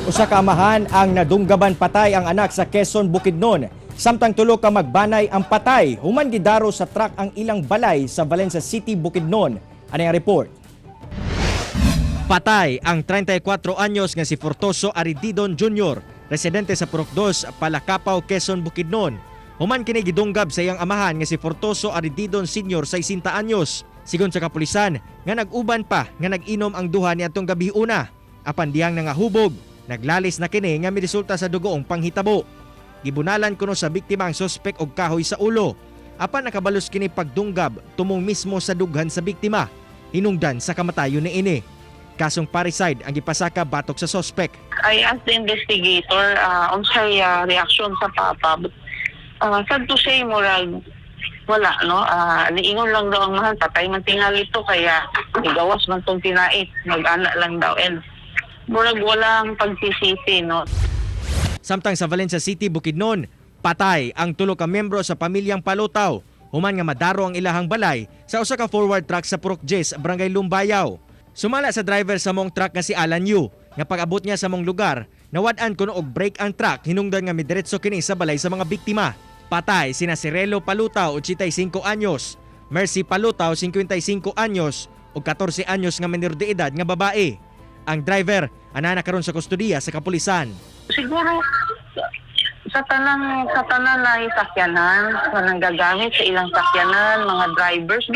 Usa ka amahan ang nadunggaban patay ang anak sa Quezon, Bukidnon. Samtang tulo ka magbanay ang patay, human gidaro sa truck ang ilang balay sa Valencia City, Bukidnon. Ano ang report? Patay ang 34 anyos nga si Fortoso Arididon Jr., residente sa Purok 2, Palakapaw, Quezon, Bukidnon. Human kini gidunggab sa iyang amahan nga si Fortoso Arididon Sr. 60 anyos. Sigon sa kapulisan, nga nag-uban pa nga nag-inom ang duha niadtong gabi una. Apan diyang nangahubog, naglalis na kini nga miresulta sa dugoong panghitabo. Gibunalan kuno sa biktima ang sospek og kahoy sa ulo. Apan nakabalos kini pagdunggab tumong mismo sa dughan sa biktima. Hinungdan sa kamatayon ni ini. Kasong Parricide ang gipasaka batok sa sospek. I asked the investigator unsay reaction sa papa. Sad to say murag wala no, niingon lang daw ang mahal, patay man tingali ito kaya igawas man tong tinait, mag-ana lang daw and murag walang pagsisisi no. Samtang sa Valencia City, Bukidnon, patay ang tulo ka membro sa pamilyang Palutaw. Human nga madaro ang ilahang balay sa usa ka forward truck sa Purok 10, Barangay Lumbayaw. Sumala sa driver sa mong truck nga si Alan Yu, nga pag-abot niya sa mong lugar, nawad-an kuno og brake ang truck, hinungdan nga midiretso kini sa balay sa mga biktima. Patay sina Cirelo Palutaw, 85 anyos, Mercy Palutaw, 55 anyos, ug 14 anyos nga menor de edad nga babae. Ang driver ana karon sa kustudiya sa kapulisan. Siguro sa tanang na sakyanan sa nanggagamit sa ilang sakyanan, mga drivers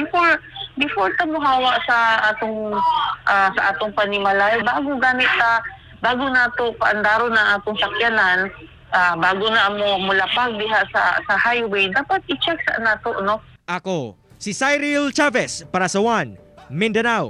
before ta muhawa sa atong panimalay bago nato paandaro na atong sakyanan, bago na mo mulapag diha sa highway, dapat i-check sa nato no. Ako si Cyril Chavez para sa One Mindanao.